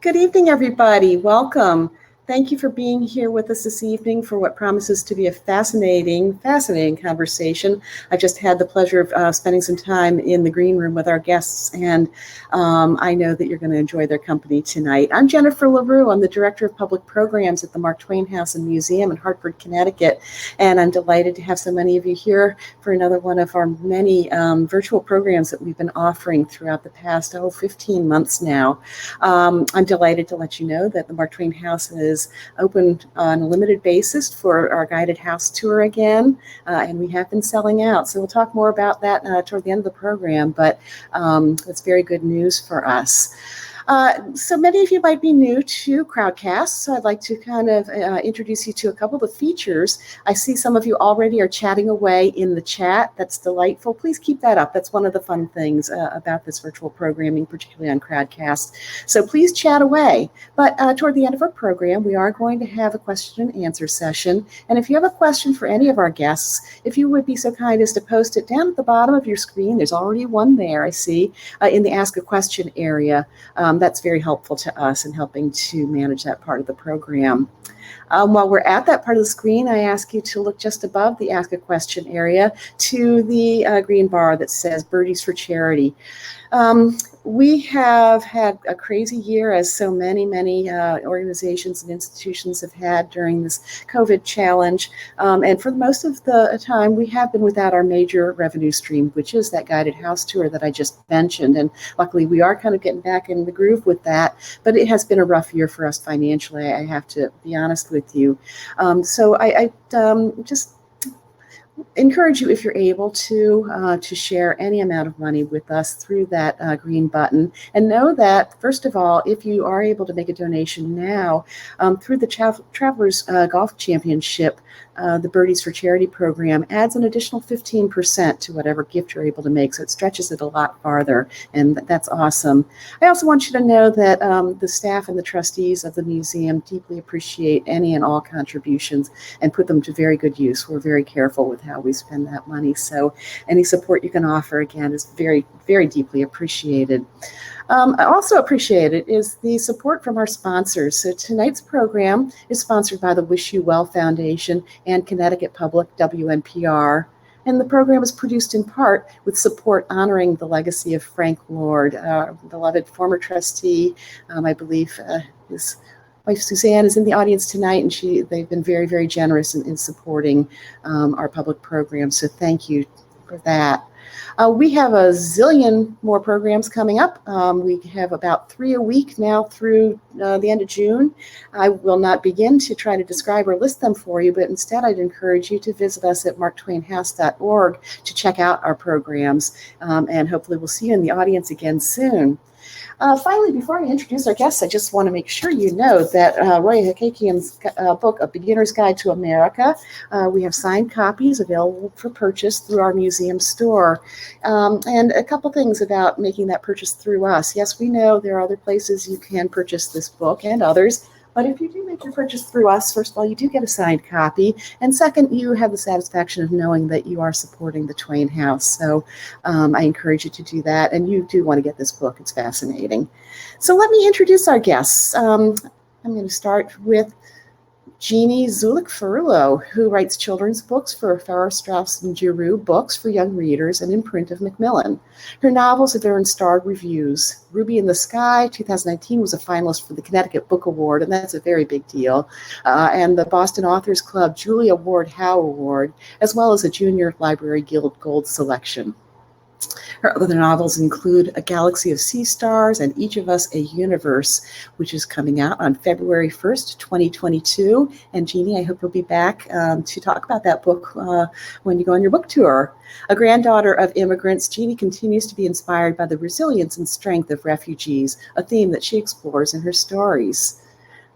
Good evening, everybody. Welcome. Thank you for being here with us this evening for what promises to be a fascinating conversation. I just had the pleasure of spending some time in the green room with our guests, and I know that you're going to enjoy their company tonight. I'm Jennifer LaRue. I'm the Director of Public Programs at the Mark Twain House Museum in Hartford, Connecticut, and I'm delighted to have so many of you here for another one of our many virtual programs that we've been offering throughout the past, 15 months now. I'm delighted to let you know that the Mark Twain House is open on a limited basis for our guided house tour again, and we have been selling out. So we'll talk more about that toward the end of the program, but it's very good news for us. So many of you might be new to Crowdcast, so I'd like to kind of introduce you to a couple of the features. I see some of you already are chatting away in the chat. That's delightful. Please keep that up. That's one of the fun things about this virtual programming, particularly on Crowdcast. So please chat away. But toward the end of our program, we are going to have a question and answer session. And if you have a question for any of our guests, if you would be so kind as to post it down at the bottom of your screen, there's already one there, I see, in the Ask a Question area. That's very helpful to us in helping to manage that part of the program. While we're at that part of the screen, I ask you to look just above the Ask a Question area to the green bar that says Birdies for Charity. We have had a crazy year, as so many organizations and institutions have had during this COVID challenge. And for most of the time, we have been without our major revenue stream, which is that guided house tour that I just mentioned. And luckily, we are kind of getting back in the groove with that. But it has been a rough year for us financially, I have to be honest with you. So I just encourage you, if you're able to share any amount of money with us through that green button. And know that, first of all, if you are able to make a donation now through the Travelers Golf Championship, the Birdies for Charity program adds an additional 15% to whatever gift you're able to make. So it stretches it a lot farther, and that's awesome. I also want you to know that the staff and the trustees of the museum deeply appreciate any and all contributions and put them to very good use. We're very careful with how we spend that money. So any support you can offer, again, is very, very deeply appreciated. Also appreciated is the support from our sponsors. So tonight's program is sponsored by the Wish You Well Foundation and Connecticut Public WNPR. And the program is produced in part with support honoring the legacy of Frank Lord, beloved former trustee. I believe his wife Suzanne is in the audience tonight, and they've been very, very generous in supporting our public program. So thank you for that. We have a zillion more programs coming up. We have about 3 a week now through the end of June. I will not begin to try to describe or list them for you, but instead I'd encourage you to visit us at marktwainhouse.org to check out our programs, and hopefully we'll see you in the audience again soon. Finally, before I introduce our guests, I just want to make sure you know that Roya Hakakian's book, A Beginner's Guide to America, we have signed copies available for purchase through our museum store. And a couple things about making that purchase through us. Yes, we know there are other places you can purchase this book and others, but if you do make your purchase through us, first of all, you do get a signed copy. And second, you have the satisfaction of knowing that you are supporting the Twain House. So I encourage you to do that. And you do want to get this book. It's fascinating. So let me introduce our guests. I'm going to start with Jeanne Zulick Ferruolo, who writes children's books for Farrar, Straus and Giroux Books for Young Readers and imprint of Macmillan. Her novels have earned starred reviews. Ruby in the Sky, 2019, was a finalist for the Connecticut Book Award, and that's a very big deal. And the Boston Authors Club Julia Ward Howe Award, as well as a Junior Library Guild Gold selection. Her other novels include A Galaxy of Sea Stars and Each of Us a Universe, which is coming out on February 1st, 2022. And Jeanne, I hope you'll be back to talk about that book when you go on your book tour. A granddaughter of immigrants, Jeanne continues to be inspired by the resilience and strength of refugees, a theme that she explores in her stories.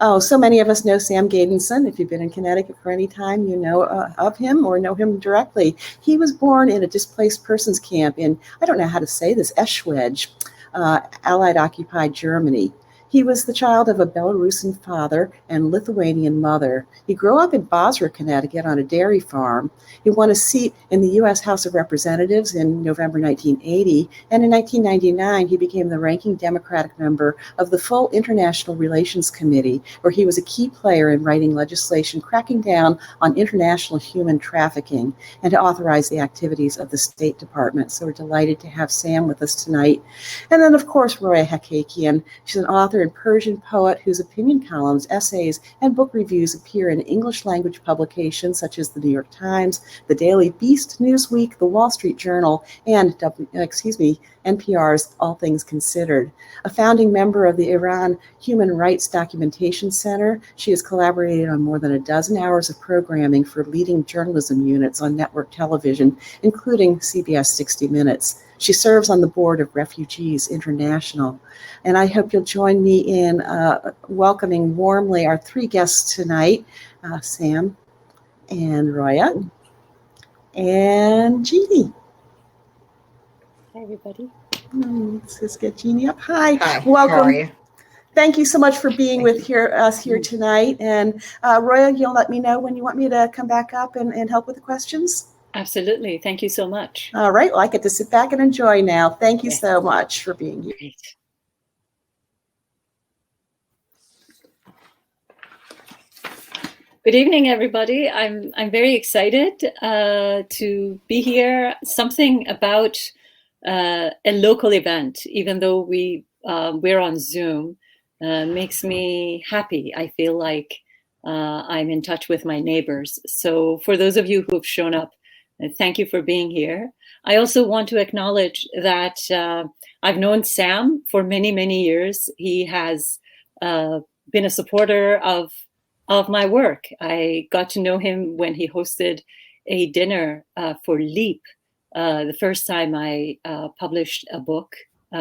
Oh, so many of us know Sam Gejdenson. If you've been in Connecticut for any time, you know of him or know him directly. He was born in a displaced persons camp in, I don't know how to say this, Eschwege, Allied-occupied Germany. He was the child of a Belarusian father and Lithuanian mother. He grew up in Basra, Connecticut, on a dairy farm. He won a seat in the U.S. House of Representatives in November 1980, and in 1999 he became the ranking Democratic member of the full International Relations Committee, where he was a key player in writing legislation cracking down on international human trafficking and to authorize the activities of the State Department. So we're delighted to have Sam with us tonight. And then, of course, Roya Hakakian. She's an author and Persian poet whose opinion columns, essays, and book reviews appear in English language publications such as the New York Times, the Daily Beast, Newsweek, the Wall Street Journal, and NPR's All Things Considered. A founding member of the Iran Human Rights Documentation Center, she has collaborated on more than a dozen hours of programming for leading journalism units on network television, including CBS 60 Minutes. She serves on the board of Refugees International. And I hope you'll join me in welcoming warmly our three guests tonight, Sam and Roya and Jeanne. Hi, everybody. Let's just get Jeanne up. Hi. Welcome. How are you? Thank you so much for being with us here tonight. And Roya, you'll let me know when you want me to come back up and help with the questions? Absolutely. Thank you so much. All right. Well, I get to sit back and enjoy now. Thank you so much for being here. Great. Good evening, everybody. I'm very excited to be here. Something about a local event, even though we're on Zoom, makes me happy. I feel like I'm in touch with my neighbors. So for those of you who have shown up, thank you for being here. I also want to acknowledge that I've known Sam for many, many years. He has been a supporter of my work. I got to know him when he hosted a dinner for LEAP, the first time I published a book,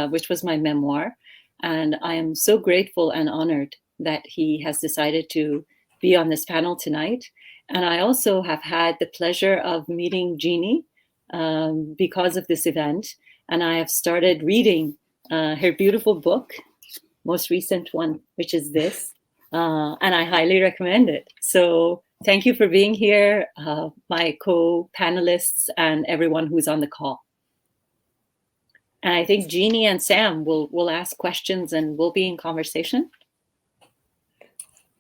which was my memoir. And I am so grateful and honored that he has decided to be on this panel tonight. And I also have had the pleasure of meeting Jeanne because of this event. And I have started reading her beautiful book, most recent one, which is this. And I highly recommend it. So thank you for being here, my co-panelists and everyone who's on the call. And I think Jeanne and Sam will ask questions and we'll be in conversation.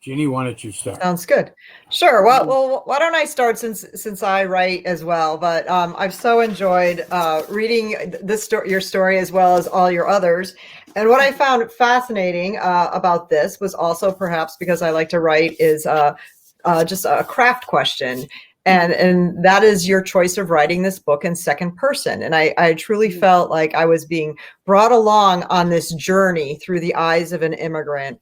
Jeanne, why don't you start? Sounds good. Sure. Well, why don't I start since I write as well? But I've so enjoyed reading your story as well as all your others. And what I found fascinating about this was also perhaps because I like to write is just a craft question. And that is your choice of writing this book in second person. And I truly felt like I was being brought along on this journey through the eyes of an immigrant.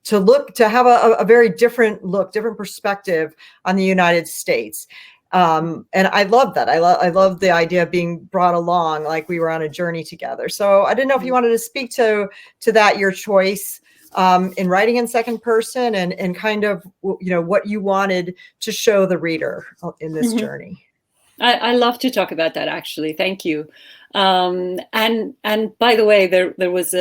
To have a very different look, different perspective on the United States. And I love that. I love the idea of being brought along like we were on a journey together. So I didn't know if you wanted to speak to that, your choice in writing in second person and kind of, what you wanted to show the reader in this journey. I love to talk about that, actually. Thank you. And by the way, there was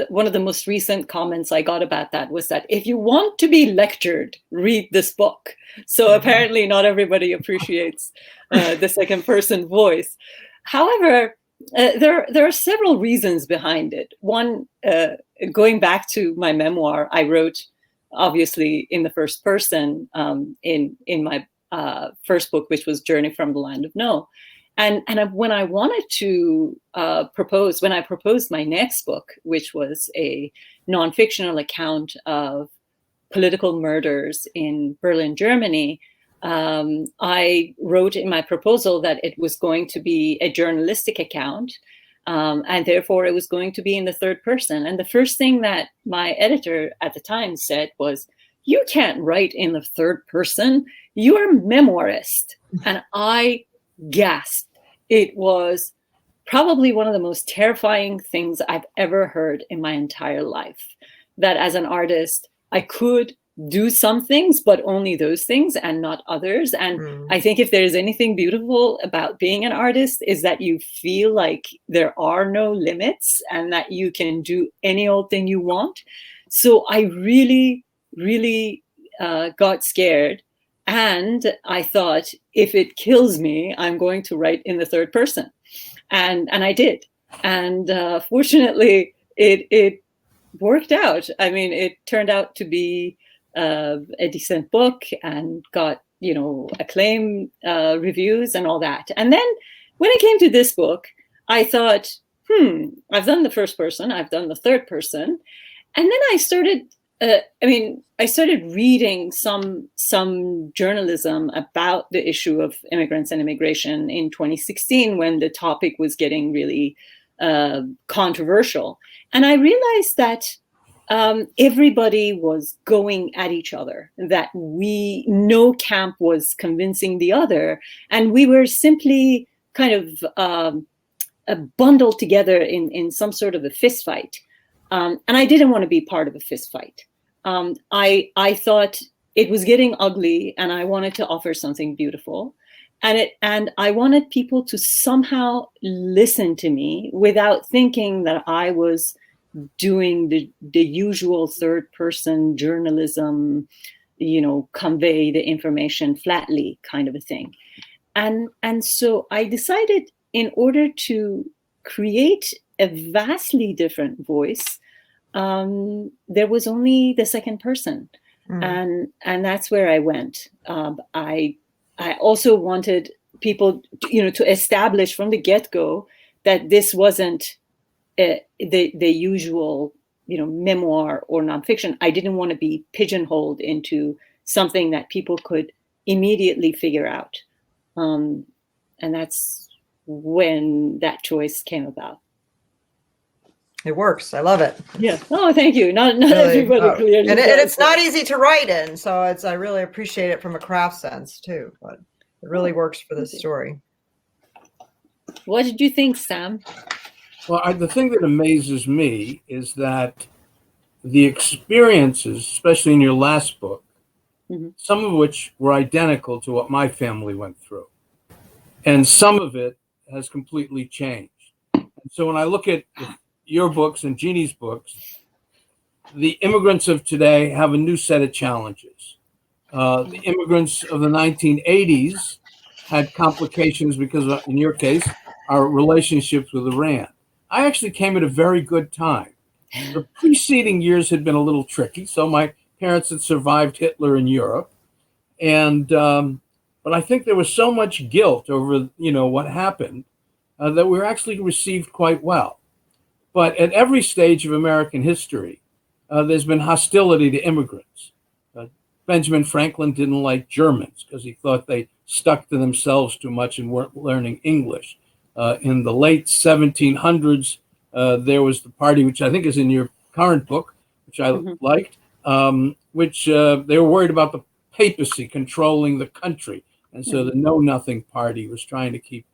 one of the most recent comments I got about that was that if you want to be lectured, read this book. So apparently not everybody appreciates the second person voice. However, there are several reasons behind it. One, going back to my memoir, I wrote obviously in the first person in my first book, which was Journey from the Land of No. And when I wanted to when I proposed my next book, which was a non-fictional account of political murders in Berlin, Germany, I wrote in my proposal that it was going to be a journalistic account, and therefore it was going to be in the third person. And the first thing that my editor at the time said was, "You can't write in the third person. You're a memoirist." And I gasped. It was probably one of the most terrifying things I've ever heard in my entire life, that as an artist, I could do some things, but only those things and not others. And I think if there's anything beautiful about being an artist, is that you feel like there are no limits and that you can do any old thing you want. So I really, really got scared. And I thought, if it kills me, I'm going to write in the third person. And I did. And fortunately, it worked out. I mean, it turned out to be a decent book and got, acclaim reviews and all that. And then when it came to this book, I thought, I've done the first person, I've done the third person. And then I started, I started reading some journalism about the issue of immigrants and immigration in 2016 when the topic was getting really controversial. And I realized that everybody was going at each other, that no camp was convincing the other, and we were simply kind of bundled together in some sort of a fist fight. And I didn't want to be part of a fist fight. I thought it was getting ugly, and I wanted to offer something beautiful. And I wanted people to somehow listen to me without thinking that I was doing the usual third person journalism, convey the information flatly kind of a thing. And so I decided, in order to create a vastly different voice, there was only the second person. And that's where I went. I also wanted people, to establish from the get-go that this wasn't the usual, memoir or nonfiction. I didn't want to be pigeonholed into something that people could immediately figure out. And that's when that choice came about. It works. I love it. Yeah. Oh, thank you. Not really, everybody clearly. And it's not easy to write in, so I really appreciate it from a craft sense too. But it really works for this story. What did you think, Sam? Well, the thing that amazes me is that the experiences, especially in your last book, some of which were identical to what my family went through, and some of it has completely changed. And so when I look at your books and Jeanne's books, the immigrants of today have a new set of challenges. The immigrants of the 1980s had complications because of, in your case, our relationships with Iran. I actually came at a very good time. The preceding years had been a little tricky. So my parents had survived Hitler in Europe. And, but I think there was so much guilt over, what happened that we were actually received quite well. But at every stage of American history, there's been hostility to immigrants. Benjamin Franklin didn't like Germans because he thought they stuck to themselves too much and weren't learning English. In the late 1700s, there was the party, which I think is in your current book, which I liked, which they were worried about the papacy controlling the country. And so the Know Nothing Party was trying to keep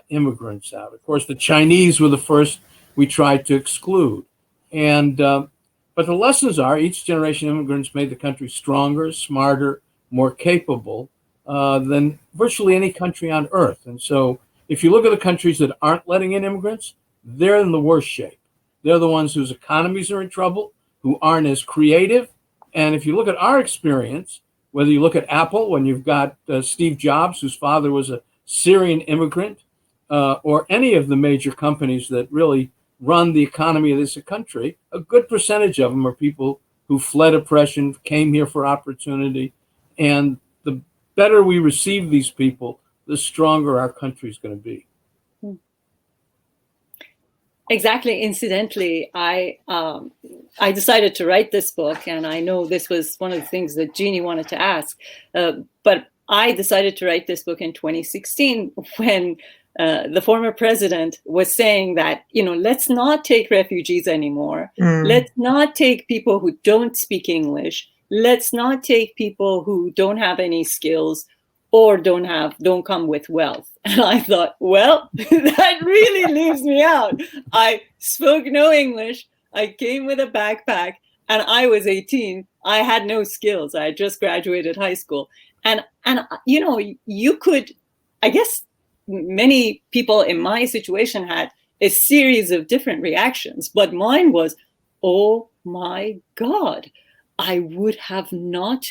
immigrants out. Of course, the Chinese were the first we tried to exclude. And but the lessons are each generation of immigrants made the country stronger, smarter, more capable than virtually any country on earth. And so if you look at the countries that aren't letting in immigrants, they're in the worst shape. They're the ones whose economies are in trouble, who aren't as creative. And if you look at our experience, whether you look at Apple, when you've got Steve Jobs, whose father was a Syrian immigrant, or any of the major companies that really run the economy of this country, a good percentage of them are people who fled oppression, came here for opportunity. And the better we receive these people, the stronger our country is going to be. Exactly. Incidentally, I decided to write this book, and I know this was one of the things that Jeanne wanted to ask, but I decided to write this book in 2016 when the former president was saying that, let's not take refugees anymore. Let's not take people who don't speak English. Let's not take people who don't have any skills or don't come with wealth. And I thought, well, that really leaves me out. I spoke no English. I came with a backpack. and I was 18. I had no skills. I had just graduated high school. And you know, you could, I guess many people in my situation had a series of different reactions, but mine was, oh my God, I would have not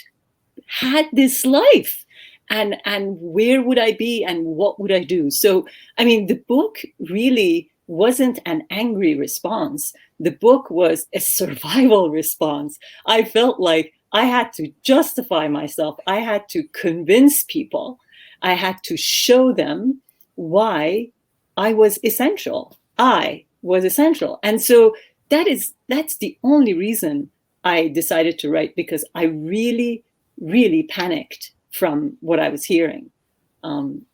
had this life. And where would I be and what would I do? So, I mean, the book really wasn't an angry response. The book was a survival response. I felt like I had to justify myself. I had to convince people. I had to show them why I was essential. I was essential. And so that's the only reason I decided to write, because I really, really panicked from what I was hearing. You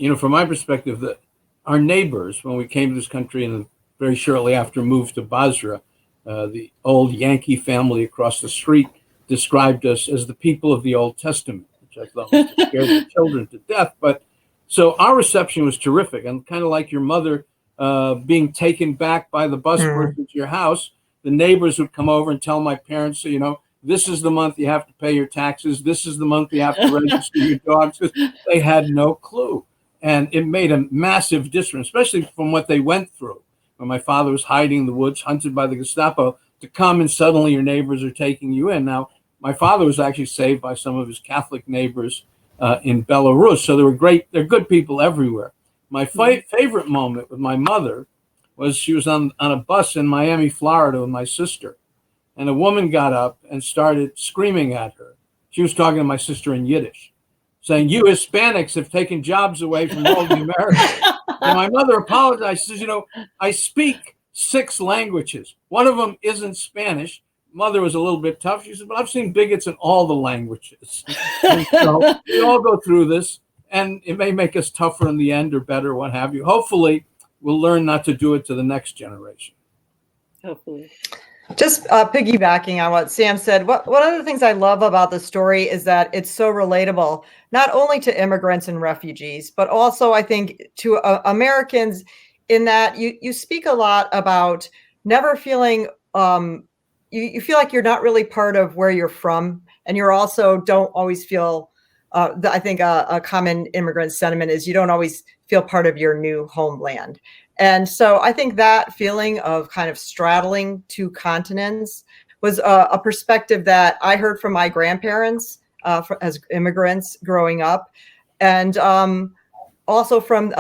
know, from my perspective, that our neighbors, when we came to this country and very shortly after moved to Basra, the old Yankee family across the street described us as the people of the Old Testament, which I thought was to scare the children to death. But so our reception was terrific, and kind of like your mother being taken back by the bus person to your house, the neighbors would come over and tell my parents, you know, this is the month you have to pay your taxes. This is the month you have to register your dogs. They had no clue. And it made a massive difference, especially from what they went through. When my father was hiding in the woods, hunted by the Gestapo, to come and suddenly your neighbors are taking you in. Now, my father was actually saved by some of his Catholic neighbors in Belarus. So they're good people everywhere. My favorite moment with my mother was she was on a bus in Miami, Florida with my sister. And a woman got up and started screaming at her. She was talking to my sister in Yiddish, saying, "You Hispanics have taken jobs away from all the Americans." And my mother apologized. She says, "You know, I speak 6 languages. One of them isn't Spanish." Mother was a little bit tough. She said, "But I've seen bigots in all the languages." And so we all go through this, and it may make us tougher in the end or better, what have you. Hopefully, we'll learn not to do it to the next generation. hopefully. Just piggybacking on what Sam said, one of the things I love about the story is that it's so relatable, not only to immigrants and refugees, but also I think to Americans, in that you speak a lot about never feeling, you feel like you're not really part of where you're from. And you're also don't always feel, I think a common immigrant sentiment is you don't always feel part of your new homeland. And so I think that feeling of kind of straddling 2 continents was a perspective that I heard from my grandparents as immigrants growing up, and also from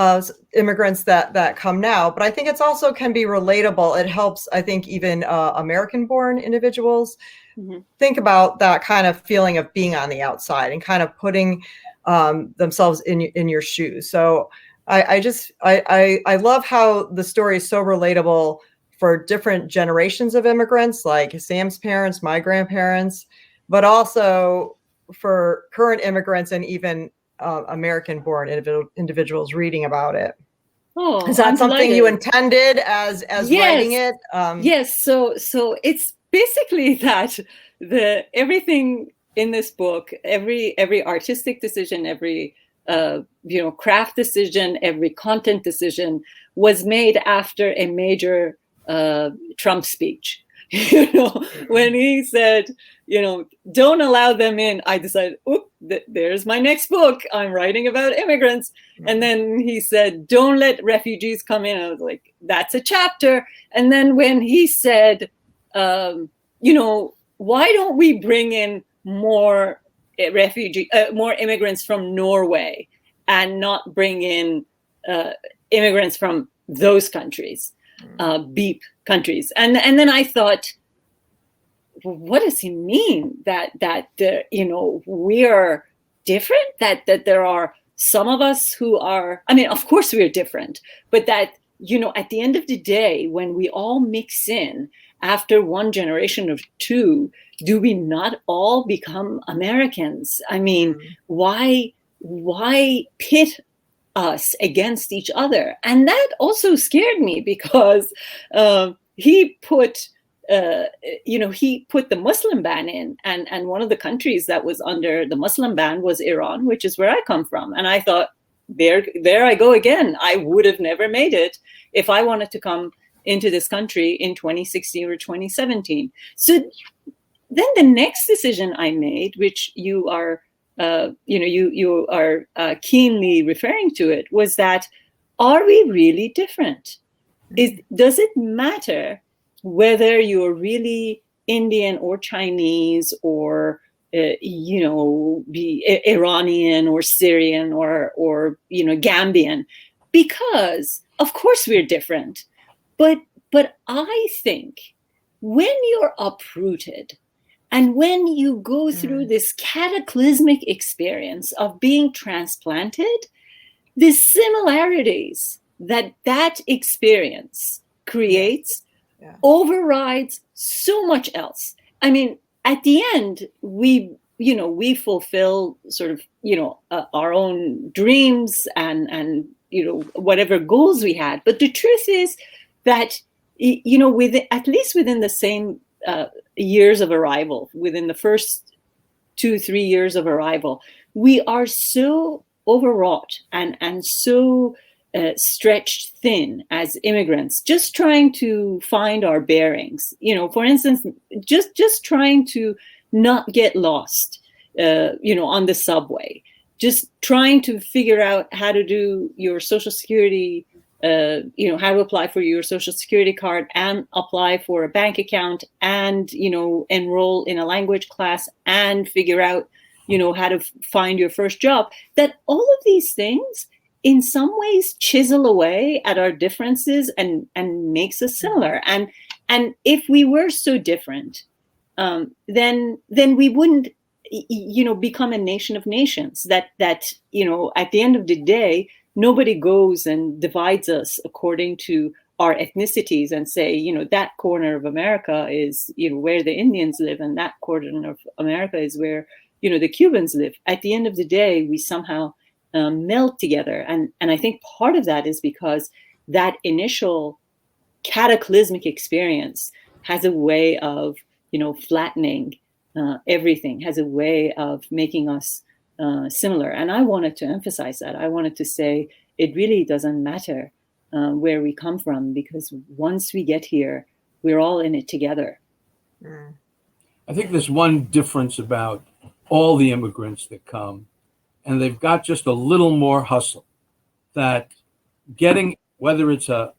immigrants that come now. But I think it's also can be relatable. It helps, I think, even American-born individuals think about that kind of feeling of being on the outside and kind of putting themselves in your shoes. So I love how the story is so relatable for different generations of immigrants, like Sam's parents, my grandparents, but also for current immigrants and even American-born individuals reading about it. Oh, is that I'm something delighted. You intended as writing it? Yes. So it's basically that everything in this book, every artistic decision, every craft decision, every content decision was made after a major Trump speech. When he said, don't allow them in, I decided, there's my next book. I'm writing about immigrants. And then he said, don't let refugees come in. I was like, that's a chapter. And then when he said, why don't we bring in more more immigrants from Norway and not bring in immigrants from those countries, beep countries. And then I thought, what does he mean that we are different, that there are some of us who are, I mean, of course we are different, but that, at the end of the day, when we all mix in after one generation or 2, do we not all become Americans? I mean, why pit us against each other? And that also scared me because he put the Muslim ban in, and one of the countries that was under the Muslim ban was Iran, which is where I come from. And I thought, there I go again. I would have never made it if I wanted to come into this country in 2016 or 2017. So then the next decision I made, which you are, you are keenly referring to it, was that, are we really different? Does it matter whether you're really Indian or Chinese or be Iranian or Syrian or Gambian? Because of course we're different, but I think when you're uprooted and when you go through this cataclysmic experience of being transplanted, the similarities that experience creates overrides so much else. I mean, at the end, we fulfill sort of, our own dreams and whatever goals we had. But the truth is that, at least within the same years of arrival, within the first 2-3 years of arrival, we are so overwrought and so stretched thin as immigrants, just trying to find our bearings. For instance, just trying to not get lost, on the subway, just trying to figure out how to do your Social Security, how to apply for your Social Security card and apply for a bank account and, enroll in a language class and figure out, how to find your first job. That all of these things in some ways chisel away at our differences and makes us similar. And if we were so different, then we wouldn't, become a nation of nations. That at the end of the day, nobody goes and divides us according to our ethnicities and say, that corner of America is, where the Indians live, and that corner of America is where, the Cubans live. At the end of the day, we somehow meld together. And I think part of that is because that initial cataclysmic experience has a way of, flattening everything, has a way of making us similar. And I wanted to emphasize that. I wanted to say it really doesn't matter where we come from, because once we get here, we're all in it together. I think there's one difference about all the immigrants that come, and they've got just a little more hustle. That getting, whether it's a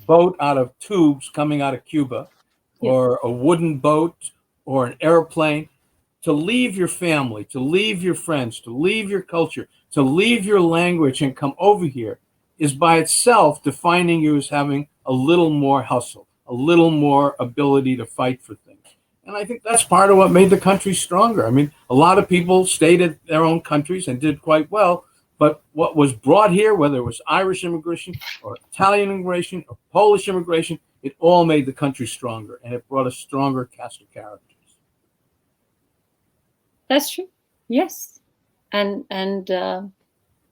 boat out of tubes coming out of Cuba, or a wooden boat, or an airplane, to leave your family, to leave your friends, to leave your culture, to leave your language and come over here is by itself defining you as having a little more hustle, a little more ability to fight for things. And I think that's part of what made the country stronger. I mean, a lot of people stayed at their own countries and did quite well, but what was brought here, whether it was Irish immigration or Italian immigration or Polish immigration, it all made the country stronger, and it brought a stronger cast of characters. That's true. Yes. And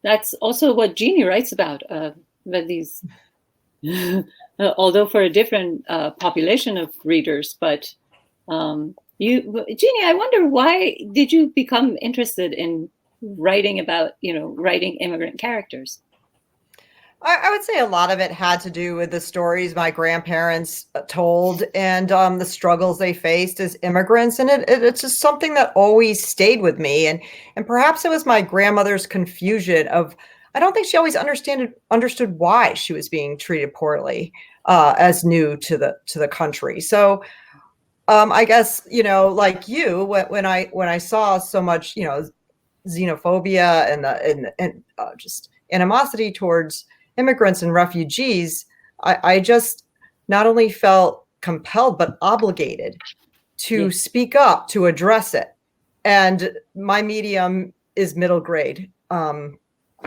that's also what Jeanne writes about, that these, although for a different population of readers, but Jeanne, I wonder, why did you become interested in writing about, writing immigrant characters? I would say a lot of it had to do with the stories my grandparents told and the struggles they faced as immigrants. And it's just something that always stayed with me. And perhaps it was my grandmother's confusion of, I don't think she always understood why she was being treated poorly as new to the country. So I guess, like you, when I saw so much, xenophobia and just animosity towards immigrants and refugees, I just not only felt compelled, but obligated to speak up, to address it. And my medium is middle grade,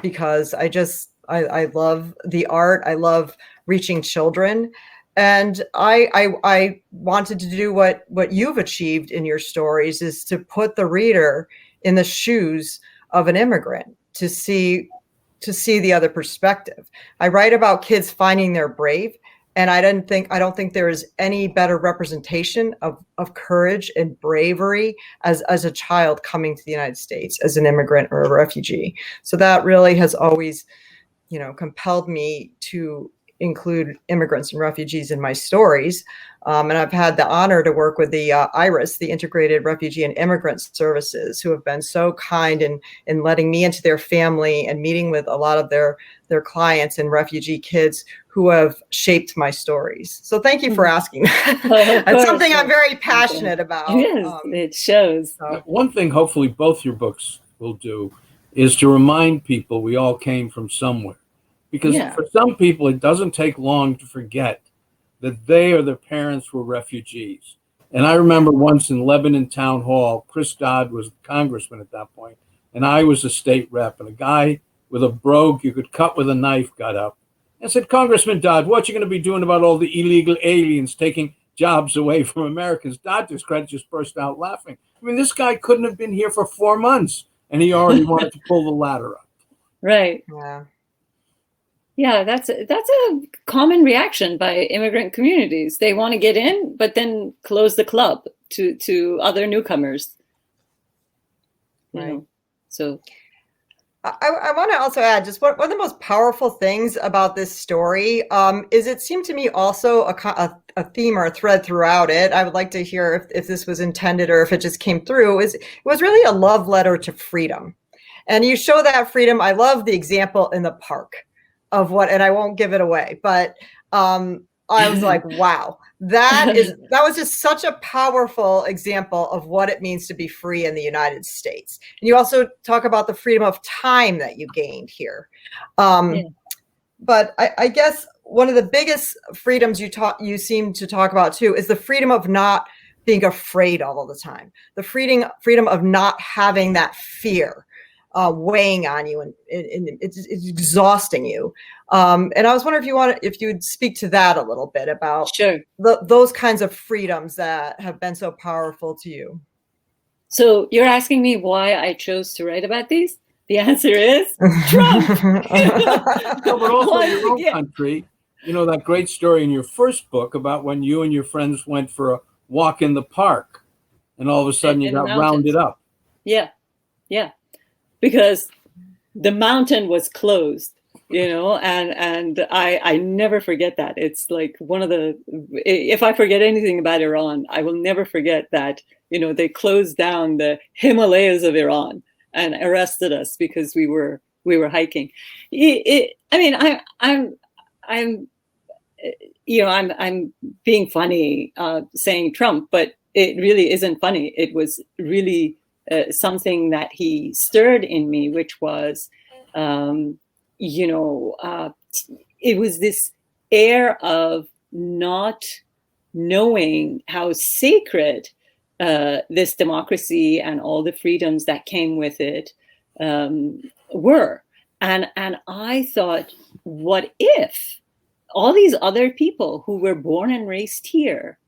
because I love the art. I love reaching children. And I wanted to do what you've achieved in your stories, is to put the reader in the shoes of an immigrant, to see the other perspective. I write about kids finding their brave, and I don't think there is any better representation of courage and bravery as a child coming to the United States as an immigrant or a refugee. So that really has always, compelled me to include immigrants and refugees in my stories. And I've had the honor to work with the IRIS, the Integrated Refugee and Immigrant Services, who have been so kind in letting me into their family and meeting with a lot of their clients and refugee kids who have shaped my stories. So thank you for asking. That's something I'm very passionate about. Yes, it shows. So. One thing hopefully both your books will do is to remind people we all came from somewhere. Because for some people, it doesn't take long to forget that they or their parents were refugees. And I remember once in Lebanon Town Hall, Chris Dodd was the congressman at that point, and I was a state rep, and a guy with a brogue you could cut with a knife got up and said, "Congressman Dodd, what you going to be doing about all the illegal aliens taking jobs away from Americans?" Dodd just burst out laughing. I mean, this guy couldn't have been here for 4 months, and he already wanted to pull the ladder up. Right. Yeah. Yeah, that's a common reaction by immigrant communities. They want to get in, but then close the club to other newcomers. Right. So I want to also add just one of the most powerful things about this story is it seemed to me also a theme or a thread throughout it. I would like to hear if this was intended or if it just came through. It was really a love letter to freedom. And you show that freedom. I love the example in the park of what, and I won't give it away, but I was like, wow, that was just such a powerful example of what it means to be free in the United States. And you also talk about the freedom of time that you gained here. But I guess one of the biggest freedoms you seem to talk about too is the freedom of not being afraid all the time, the freedom of not having that fear weighing on you, and it's exhausting you. And I was wondering if you'd speak to that a little bit about those kinds of freedoms that have been so powerful to you. So you're asking me why I chose to write about these? The answer is Trump. No, but also in your own country, that great story in your first book about when you and your friends went for a walk in the park, and all of a sudden you got rounded up. Yeah. Because the mountain was closed, and I never forget that. It's like one of if I forget anything about Iran, I will never forget that, they closed down the Himalayas of Iran and arrested us because we were hiking. I'm being funny saying Trump, but it really isn't funny. It was really something that he stirred in me, which was, it was this air of not knowing how sacred this democracy and all the freedoms that came with it were. And I thought, what if all these other people who were born and raised here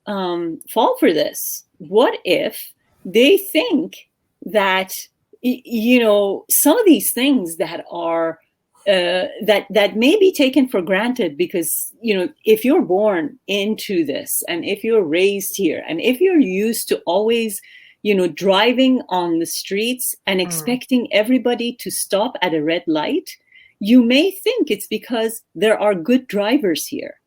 fall for this? What if they think that, some of these things that are that may be taken for granted because, if you're born into this and if you're raised here and if you're used to always, driving on the streets and expecting everybody to stop at a red light, you may think it's because there are good drivers here.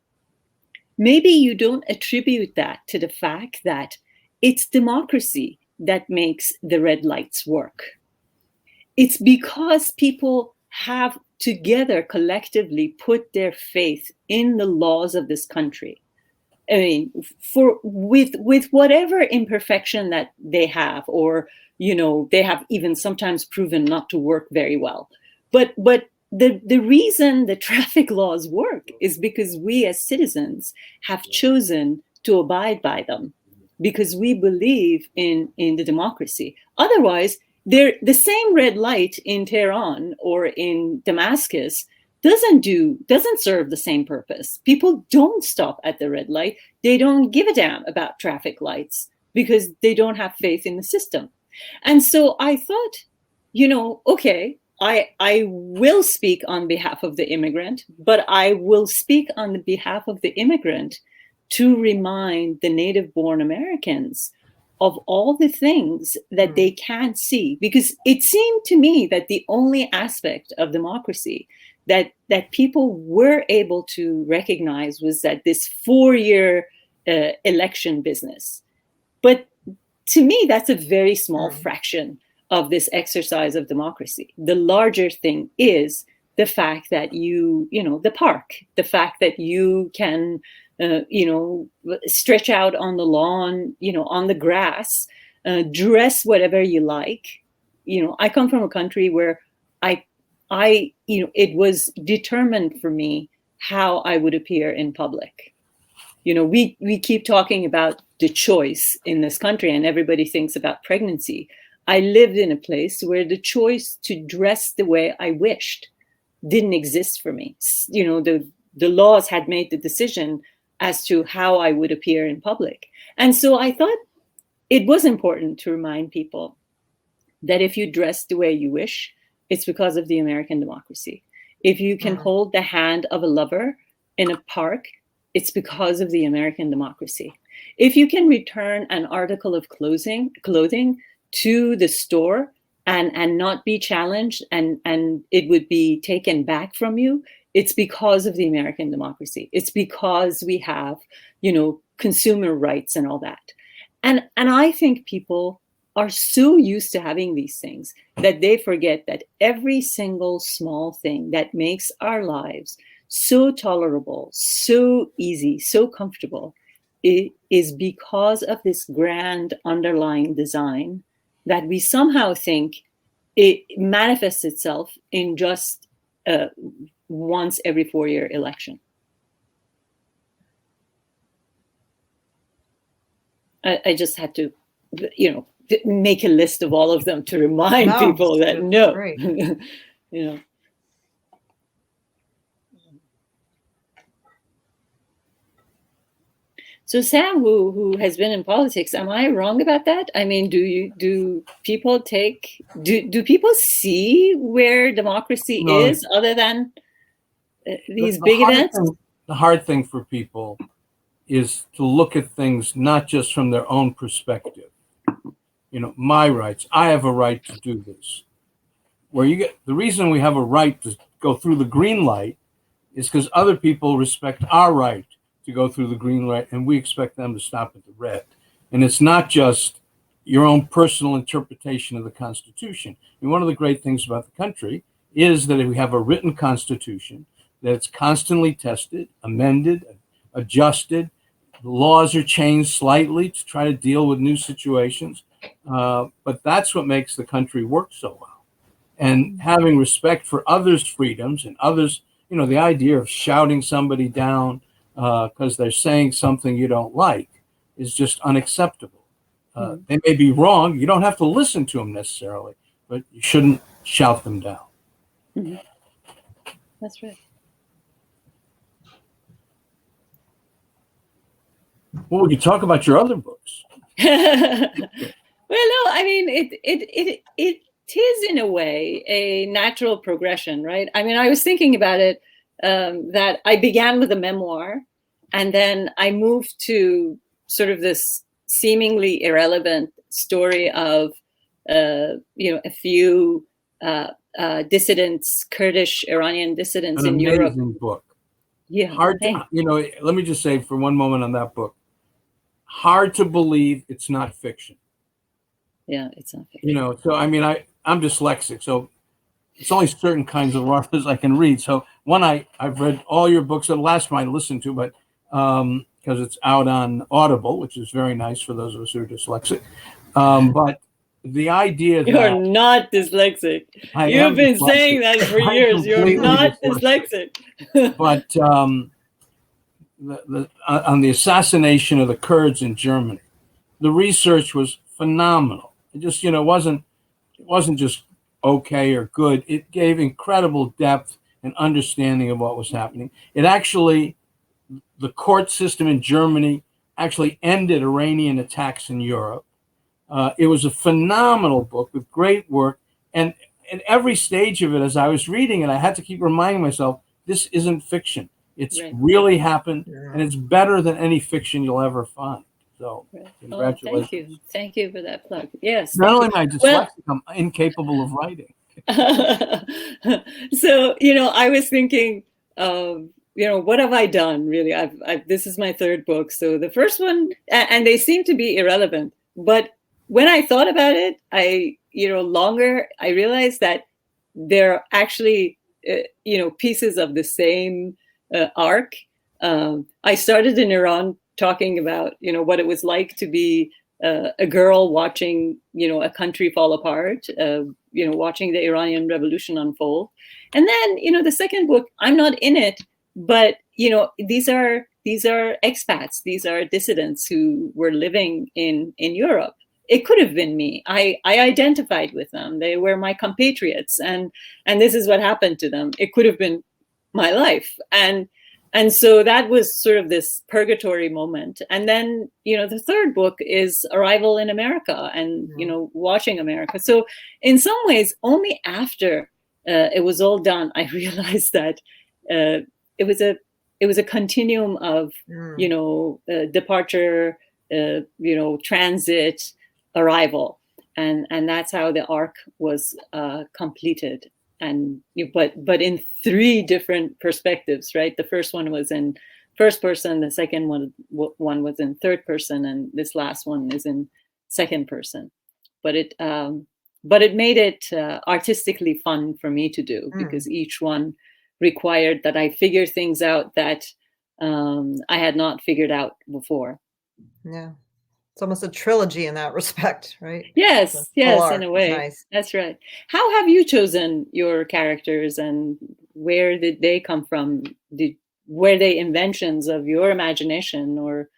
Maybe you don't attribute that to the fact that it's democracy that makes the red lights work. It's because people have together collectively put their faith in the laws of this country. I mean, with whatever imperfection that they have, or they have even sometimes proven not to work very well. But the reason the traffic laws work is because we as citizens have chosen to abide by them, because we believe in the democracy. Otherwise, the same red light in Tehran or in Damascus doesn't serve the same purpose. People don't stop at the red light. They don't give a damn about traffic lights because they don't have faith in the system. And so I thought, okay, I will speak on behalf of the immigrant, but I will speak on the behalf of the immigrant to remind the native-born Americans of all the things that they can't see. Because it seemed to me that the only aspect of democracy that people were able to recognize was that this 4-year election business. But to me, that's a very small fraction of this exercise of democracy. The larger thing is the fact that the park, the fact that you can, stretch out on the lawn, on the grass, dress whatever you like. I come from a country where it was determined for me how I would appear in public. We keep talking about the choice in this country, and everybody thinks about pregnancy. I lived in a place where the choice to dress the way I wished didn't exist for me. The laws had made the decision as to how I would appear in public. And so I thought it was important to remind people that if you dress the way you wish, it's because of the American democracy. If you can hold the hand of a lover in a park, it's because of the American democracy. If you can return an article of clothing to the store and not be challenged and it would be taken back from you, it's because of the American democracy. It's because we have, consumer rights and all that. And I think people are so used to having these things that they forget that every single small thing that makes our lives so tolerable, so easy, so comfortable, it is because of this grand underlying design that we somehow think it manifests itself in just once every 4-year election. I just had to, make a list of all of them to remind people that So Sam, who has been in politics, am I wrong about that? I mean, do people see where democracy is other than these big events? The hard thing for people is to look at things not just from their own perspective. My rights. I have a right to do this. The reason we have a right to go through the green light is because other people respect our right to go through the green light, and we expect them to stop at the red. And it's not just your own personal interpretation of the Constitution. And one of the great things about the country is that we have a written Constitution that's constantly tested, amended, adjusted. The laws are changed slightly to try to deal with new situations. But that's what makes the country work so well. And having respect for others' freedoms and others, the idea of shouting somebody down because they're saying something you don't like is just unacceptable. They may be wrong. You don't have to listen to them necessarily, but you shouldn't shout them down. Mm-hmm. That's right. Well, we could talk about your other books. Well, no, I mean, it is in a way a natural progression, right? I mean, I was thinking about it, that I began with a memoir, and then I moved to sort of this seemingly irrelevant story of, a few dissidents, Kurdish Iranian dissidents in Europe. An amazing book. Yeah. Hard to, let me just say for one moment on that book, hard to believe it's not fiction. Yeah, it's not fiction. So I mean, I'm dyslexic, so it's only certain kinds of authors I can read. So I've read all your books. The last one I listened to, but because it's out on Audible, which is very nice for those of us who are dyslexic. But the idea that you're not dyslexic. You've been saying that for years. You're not dyslexic. But on the assassination of the Kurds in Germany, the research was phenomenal. It just, it wasn't just okay or good. It gave incredible depth and understanding of what was happening. It actually, the court system in Germany actually ended Iranian attacks in Europe. It was a phenomenal book with great work. And at every stage of it, as I was reading it, I had to keep reminding myself, this isn't fiction. It's really happened, and it's better than any fiction you'll ever find. So, congratulations. Thank you for that plug. Yes. Not only am I dyslexic, I'm incapable of writing. So, I was thinking, what have I done really? This is my third book. So the first one, and they seem to be irrelevant, but when I thought about it, I realized that they're actually, pieces of the same arc. I started in Iran talking about, what it was like to be a girl watching, a country fall apart, watching the Iranian Revolution unfold. And then, the second book, I'm not in it, but, these are expats, these are dissidents who were living in Europe. It could have been me. I identified with them. They were my compatriots, and this is what happened to them. It could have been my life. And so that was sort of this purgatory moment. And then, the third book is Arrival in America and, watching America. So in some ways, only after it was all done, I realized that it was a continuum of, departure, transit, arrival. And that's how the arc was completed. And but in three different perspectives, right? The first one was in first person, the second one was in third person, and this last one is in second person. But it made it artistically fun for me to do, because each one required that I figure things out that I had not figured out before. Yeah. It's almost a trilogy in that respect, right? Yes, in a way. Nice. That's right. How have you chosen your characters, and where did they come from? Were they inventions of your imagination, or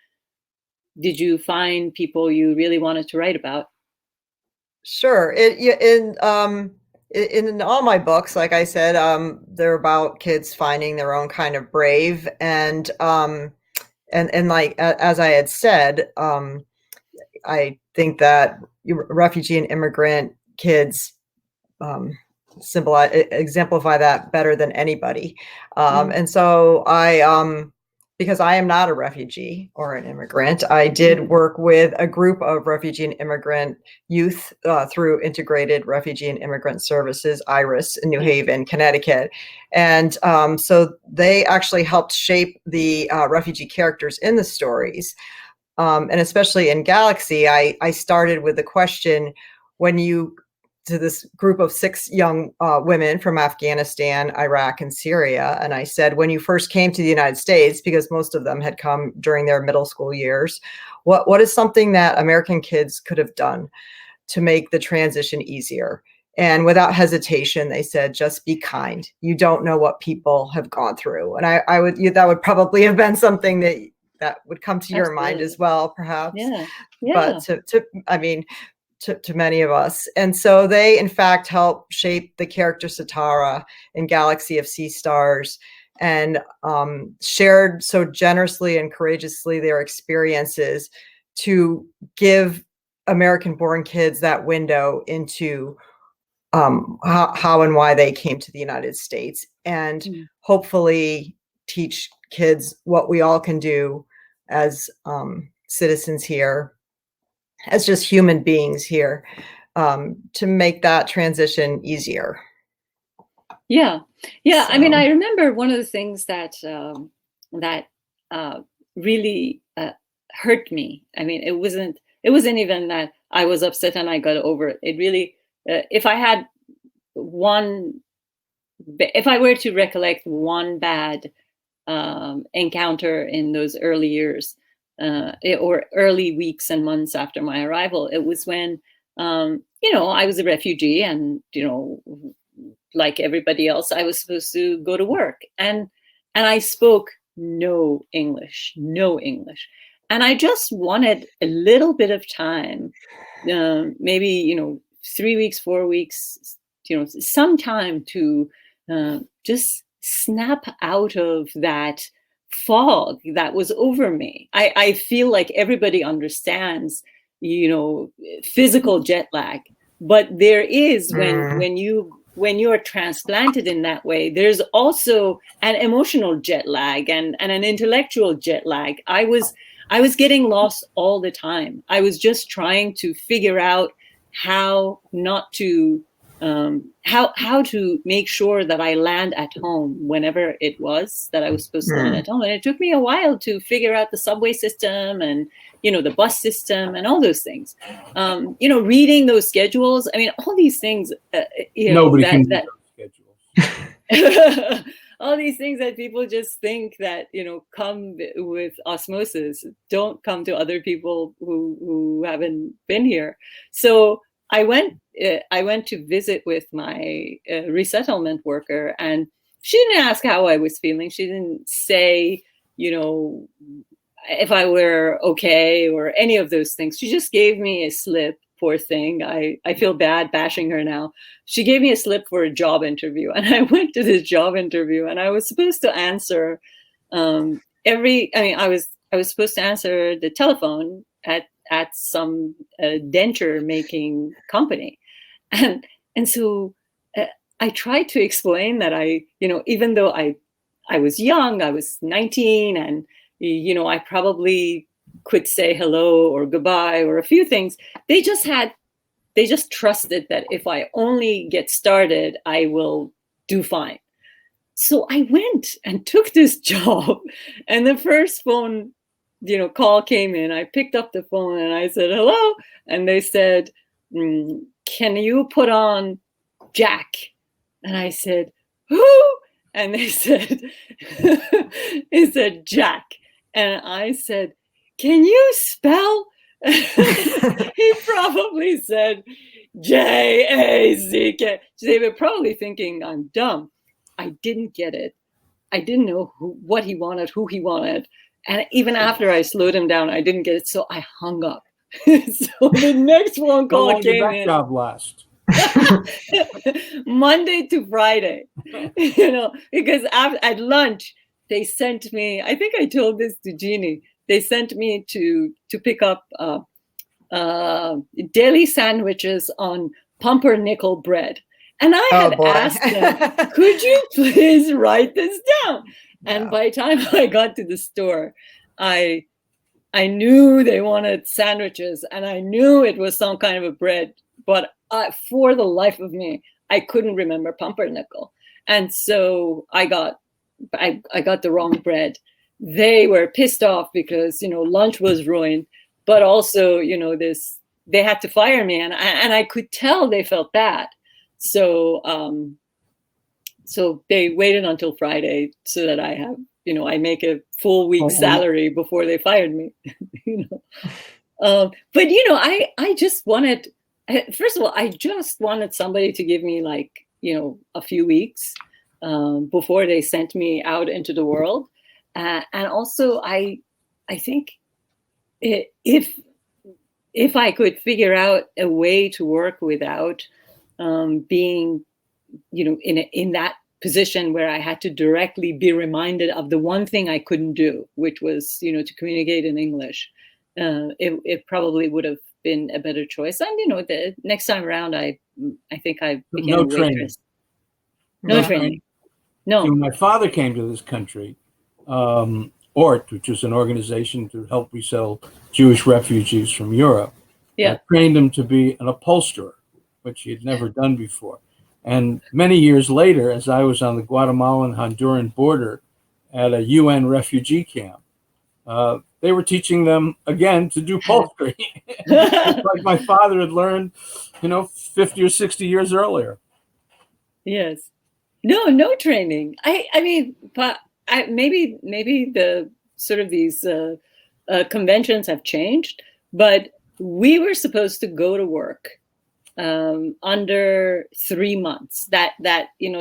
did you find people you really wanted to write about? Sure. In all my books, like I said, they're about kids finding their own kind of brave, and like as I had said, I think that refugee and immigrant kids exemplify that better than anybody. And so because I am not a refugee or an immigrant, I did work with a group of refugee and immigrant youth through Integrated Refugee and Immigrant Services, IRIS, in New Haven, Connecticut. And so they actually helped shape the refugee characters in the stories. And especially in Galaxy, I started with the question, to this group of 6 young women from Afghanistan, Iraq, and Syria. And I said, when you first came to the United States, because most of them had come during their middle school years, what is something that American kids could have done to make the transition easier? And without hesitation, they said, just be kind. You don't know what people have gone through. And that would probably have been something that would come to your mind as well, perhaps. Yeah. But to many of us. And so they, in fact, help shape the character Satara in Galaxy of Sea Stars, and shared so generously and courageously their experiences to give American-born kids that window into how and why they came to the United States, and hopefully teach kids what we all can do as citizens here, as just human beings here, to make that transition easier. Yeah. So. I mean, I remember one of the things that really hurt me. I mean, it wasn't even that I was upset and I got over it. It really, if I were to recollect one bad encounter in those early years, or early weeks and months after my arrival, it was when, I was a refugee, and, like everybody else, I was supposed to go to work, and I spoke no English. And I just wanted a little bit of time, maybe, 3 weeks, 4 weeks, some time to just snap out of that fog that was over me. I feel like everybody understands, physical jet lag, but there is when you are transplanted in that way, there's also an emotional jet lag and an intellectual jet lag. I was getting lost all the time. I was just trying to figure out how not to how to make sure that I land at home whenever it was that I was supposed to land at home. And it took me a while to figure out the subway system and, the bus system and all those things. Reading those schedules. I mean, all these things, Nobody can read those schedules. All these things that people just think that, come with osmosis, don't come to other people who haven't been here. So I went to visit with my resettlement worker, and she didn't ask how I was feeling. She didn't say, if I were okay or any of those things. She just gave me a slip. Poor thing. I feel bad bashing her now. She gave me a slip for a job interview, and I went to this job interview, and I was supposed to answer I was supposed to answer the telephone at some denture making company. And so I tried to explain that even though I was young, I was 19, and, I probably could say hello or goodbye or a few things. They just trusted that if I only get started, I will do fine. So I went and took this job, and the first phone, call came in. I picked up the phone and I said, hello. And they said, can you put on Jack? And I said, who? And they said, Jack. And I said, can you spell? He probably said J-A-Z-K. They were probably thinking I'm dumb. I didn't get it. I didn't know what he wanted, who he wanted. And even after I slowed him down, I didn't get it. So I hung up. So the next phone call came in. How long did that job last? Monday to Friday, because at lunch, they sent me, I think I told this to Jeanne, they sent me to pick up deli sandwiches on pumpernickel bread. And I had asked them, could you please write this down? And by the time I got to the store, I knew they wanted sandwiches, and I knew it was some kind of a bread, but for the life of me, I couldn't remember pumpernickel. And so I got the wrong bread. They were pissed off because, lunch was ruined, but also, they had to fire me, and I could tell they felt bad. So, so they waited until Friday so that I have, I make a full week's salary before they fired me, But, I just wanted, first of all, I just wanted somebody to give me a few weeks before they sent me out into the world. And also, I think if I could figure out a way to work without being, in that position where I had to directly be reminded of the one thing I couldn't do, which was, to communicate in English, it probably would have been a better choice. And, the next time around, I think I became a waitress. No training. No. When my father came to this country, ORT, which is an organization to help resettle Jewish refugees from Europe, I trained him to be an upholsterer, which he had never done before. And many years later, as I was on the Guatemalan-Honduran border at a UN refugee camp, they were teaching them again to do upholstery, like my father had learned, 50 or 60 years earlier. Yes. No training. I mean, but maybe the sort of these conventions have changed, but we were supposed to go to work under 3 months. That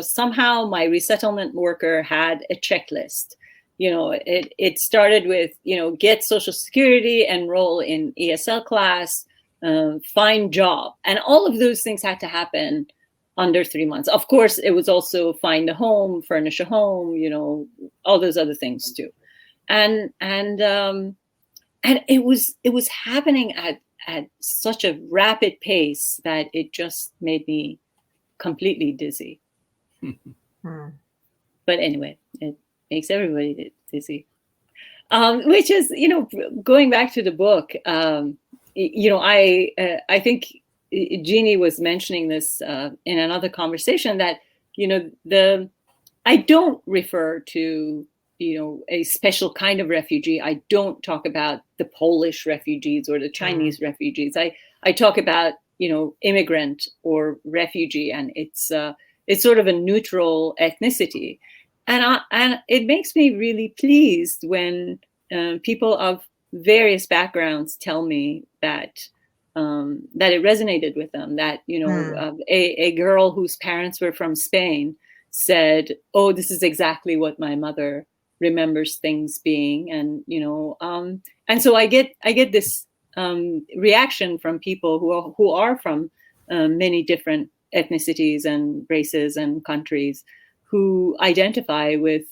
somehow my resettlement worker had a checklist. It started with get Social Security, enroll in ESL class, find job, and all of those things had to happen under 3 months. Of course, it was also find a home, furnish a home, all those other things too. And it was happening at such a rapid pace that it just made me completely dizzy. But anyway, it makes everybody dizzy. Which is, going back to the book, I think Jeannie was mentioning this in another conversation, that, I don't refer to, a special kind of refugee. I don't talk about the Polish refugees or the Chinese refugees. I talk about, immigrant or refugee, and it's sort of a neutral ethnicity. And it makes me really pleased when people of various backgrounds tell me that it resonated with them, that, a girl whose parents were from Spain said, "Oh, this is exactly what my mother remembers things being." And, and so I get this reaction from people who are from many different ethnicities and races and countries, who identify with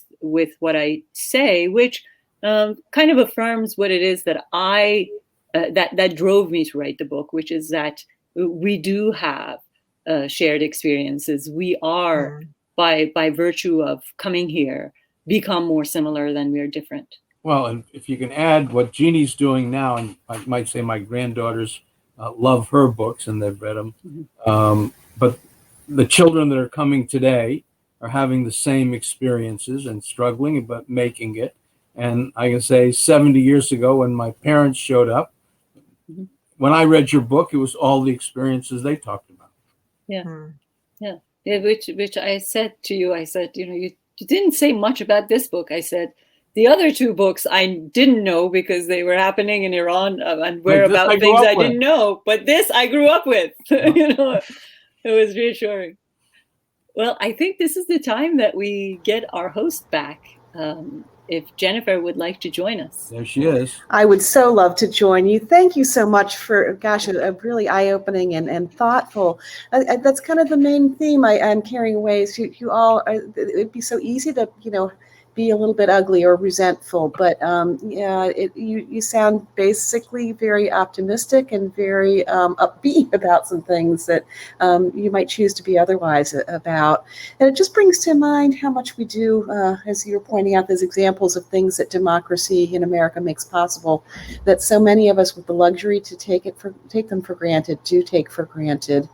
what I say, which kind of affirms what it is that that drove me to write the book, which is that we do have shared experiences. We are, by virtue of coming here, become more similar than we're different. Well, and if you can add what Jeannie's doing now, and I might say my granddaughters love her books and they've read them, but the children that are coming today are having the same experiences and struggling, but making it. And I can say 70 years ago, when my parents showed up, when I read your book, it was all the experiences they talked about. Yeah. Which I said to you, I said, you didn't say much about this book. I said, the other two books I didn't know because they were happening in Iran and were about things I didn't know. But this I grew up with. It was reassuring. Well, I think this is the time that we get our host back. If Jennifer would like to join us. There she is. I would so love to join you. Thank you so much for, a really eye-opening and thoughtful. That's kind of the main theme I'm carrying away, is you all, it'd be so easy to, be a little bit ugly or resentful, but you sound basically very optimistic and very upbeat about some things that you might choose to be otherwise about. And it just brings to mind how much we do, as you're pointing out, those examples of things that democracy in America makes possible, that so many of us with the luxury to take them for granted do take for granted.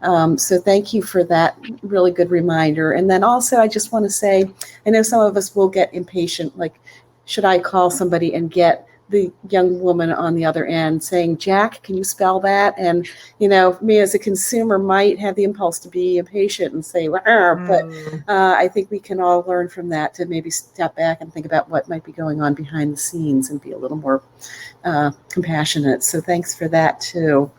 So thank you for that really good reminder. And then also, I just want to say, I know some of us will get impatient, like, should I call somebody and get the young woman on the other end saying, "Jack, can you spell that?" And, me as a consumer might have the impulse to be impatient and say, but I think we can all learn from that to maybe step back and think about what might be going on behind the scenes and be a little more compassionate. So thanks for that, too.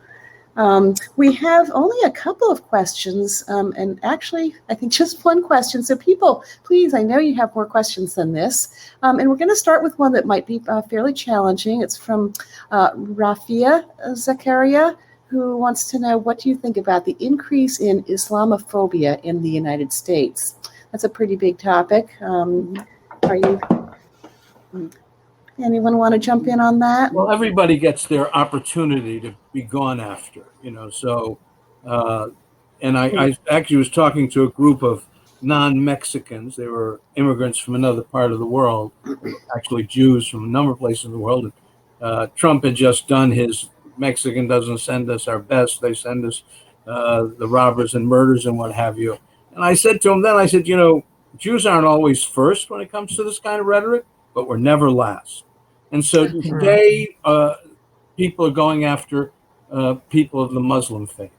We have only a couple of questions, and actually, I think just one question. So people, please, I know you have more questions than this. And we're going to start with one that might be fairly challenging. It's from Roya Hakakian, who wants to know, what do you think about the increase in Islamophobia in the United States? That's a pretty big topic. Anyone want to jump in on that? Well, everybody gets their opportunity to be gone after, so, and I actually was talking to a group of non-Mexicans. They were immigrants from another part of the world, actually Jews from a number of places in the world. Trump had just done his Mexican doesn't send us our best, they send us the robbers and murders and what have you. And I said to him then, I said, Jews aren't always first when it comes to this kind of rhetoric, but we're never last. And so today, people are going after people of the Muslim faith.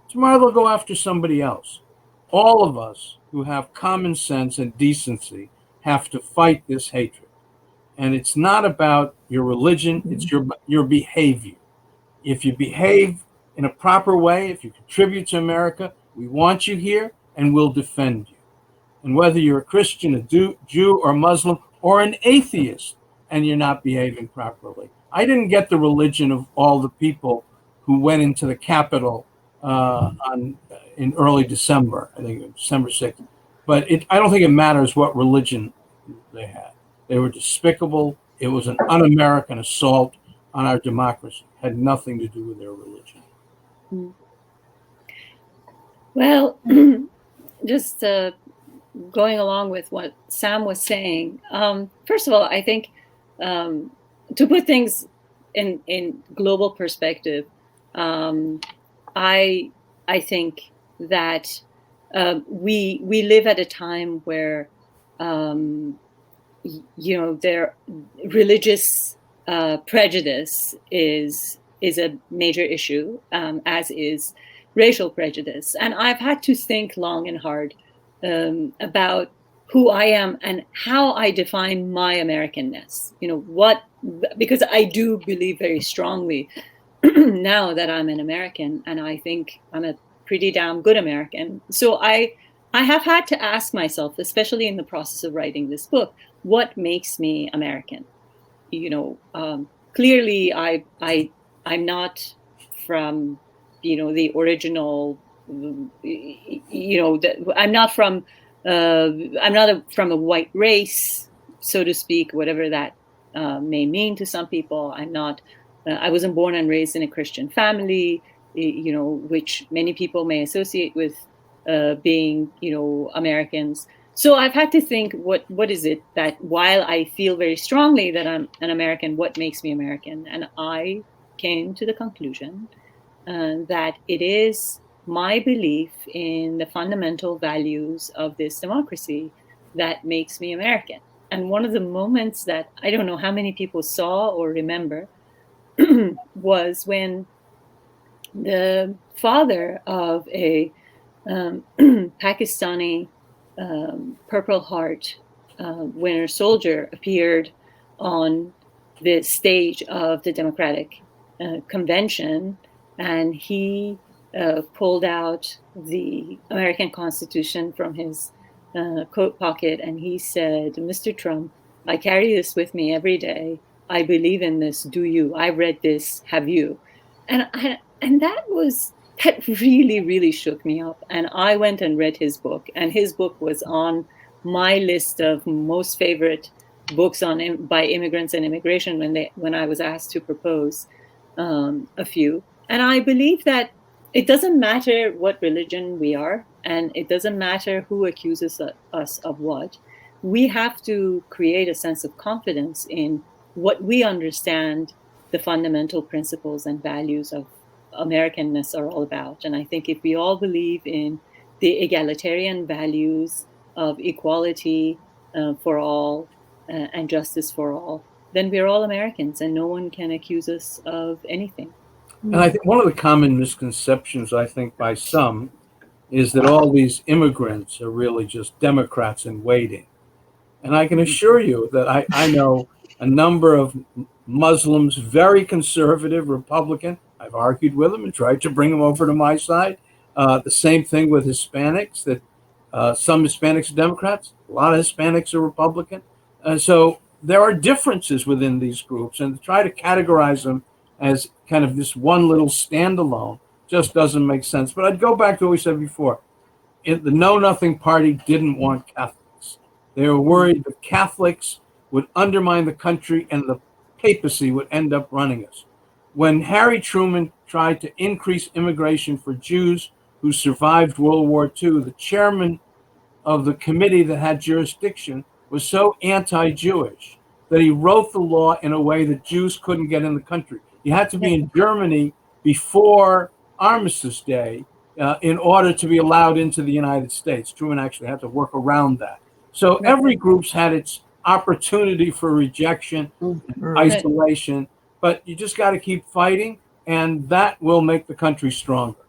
Tomorrow they'll go after somebody else. All of us who have common sense and decency have to fight this hatred. And it's not about your religion, it's your behavior. If you behave in a proper way, if you contribute to America, we want you here and we'll defend you. And whether you're a Christian, a Jew or Muslim, or an atheist, and you're not behaving properly. I didn't get the religion of all the people who went into the Capitol in early December, I think December 6th. But I don't think it matters what religion they had. They were despicable. It was an un-American assault on our democracy. It had nothing to do with their religion. Well, just going along with what Sam was saying, first of all, I think to put things in global perspective, I think that we live at a time where their religious prejudice is a major issue, as is racial prejudice. And I've had to think long and hard about who I am and how I define my Americanness. Because I do believe very strongly now that I'm an American, and I think I'm a pretty damn good American. So I have had to ask myself, especially in the process of writing this book, what makes me American? Clearly I'm not from, the original, I'm not from a white race, so to speak, whatever that may mean to some people. I'm not, I wasn't born and raised in a Christian family, which many people may associate with being, Americans. So I've had to think, what is it that, while I feel very strongly that I'm an American, what makes me American? And I came to the conclusion that it is my belief in the fundamental values of this democracy that makes me American. And one of the moments that I don't know how many people saw or remember was when the father of a Pakistani Purple Heart winner soldier appeared on the stage of the Democratic Convention, and he pulled out the American Constitution from his coat pocket, and he said, "Mr. Trump, I carry this with me every day. I believe in this. Do you? I read this. Have you?" And that really, really shook me up. And I went and read his book, and his book was on my list of most favorite books by immigrants and immigration when I was asked to propose a few. And I believe that it doesn't matter what religion we are, and it doesn't matter who accuses us of what. We have to create a sense of confidence in what we understand the fundamental principles and values of Americanness are all about. And I think if we all believe in the egalitarian values of equality for all and justice for all, then we're all Americans, and no one can accuse us of anything. And I think one of the common misconceptions, I think, by some is that all these immigrants are really just Democrats in waiting. And I can assure you that I know a number of Muslims, very conservative, Republican. I've argued with them and tried to bring them over to my side. The same thing with Hispanics, that some Hispanics are Democrats, a lot of Hispanics are Republican. So there are differences within these groups, and to try to categorize them as kind of this one little standalone just doesn't make sense. But I'd go back to what we said before. The Know Nothing Party didn't want Catholics. They were worried that Catholics would undermine the country and the papacy would end up running us. When Harry Truman tried to increase immigration for Jews who survived World War II, the chairman of the committee that had jurisdiction was so anti-Jewish that he wrote the law in a way that Jews couldn't get in the country. You had to be in Germany before Armistice Day in order to be allowed into the United States. Truman actually had to work around that. So every group's had its opportunity for rejection, and isolation, but you just got to keep fighting, and that will make the country stronger.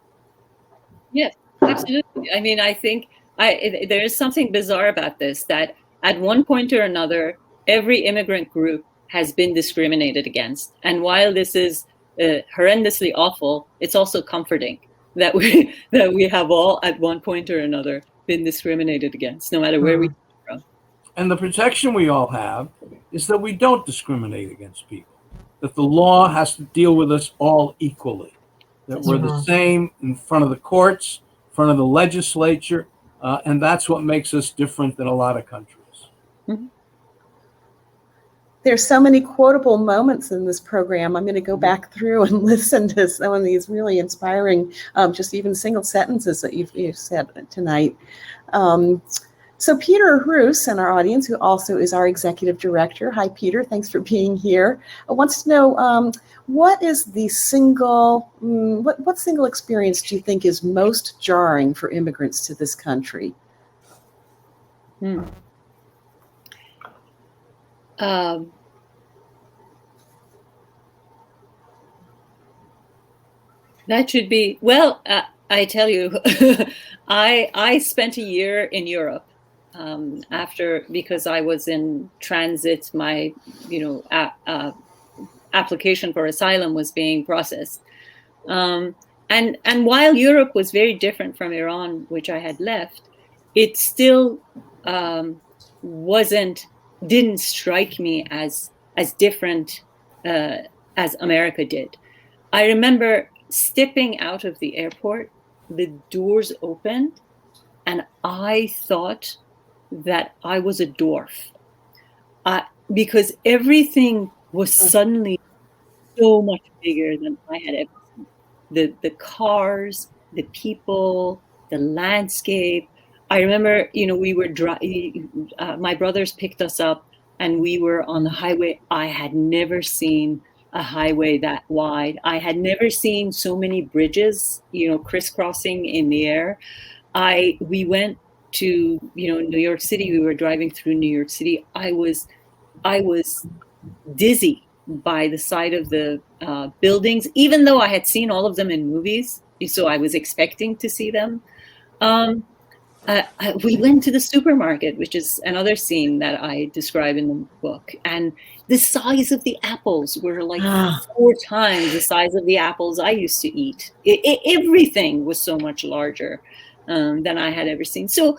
Yes, absolutely. I mean, I think there is something bizarre about this, that at one point or another, every immigrant group has been discriminated against. And while this is horrendously awful, it's also comforting that we have all at one point or another been discriminated against, no matter where we come from. And the protection we all have is that we don't discriminate against people, that the law has to deal with us all equally, that we're the same in front of the courts, in front of the legislature, and that's what makes us different than a lot of countries. Mm-hmm. There's so many quotable moments in this program. I'm going to go back through and listen to some of these really inspiring, just even single sentences that you've said tonight. So Peter Roos in our audience, who also is our executive director. Hi, Peter. Thanks for being here. Wants to know what is the single what single experience do you think is most jarring for immigrants to this country? That should be, well, I tell you, I spent a year in Europe because I was in transit. My, application for asylum was being processed. And while Europe was very different from Iran, which I had left, it still didn't strike me as different as America did. I remember stepping out of the airport, the doors opened, and I thought that I was a dwarf because everything was suddenly so much bigger than I had ever seen. The cars, the people, the landscape. I remember, we were my brothers picked us up and we were on the highway. I had never seen a highway that wide. I had never seen so many bridges, crisscrossing in the air. We went to, New York City. We were driving through New York City. I was dizzy by the sight of the buildings, even though I had seen all of them in movies. So I was expecting to see them. We went to the supermarket, which is another scene that I describe in the book. And the size of the apples were like 4 times the size of the apples I used to eat. Everything was so much larger than I had ever seen. So,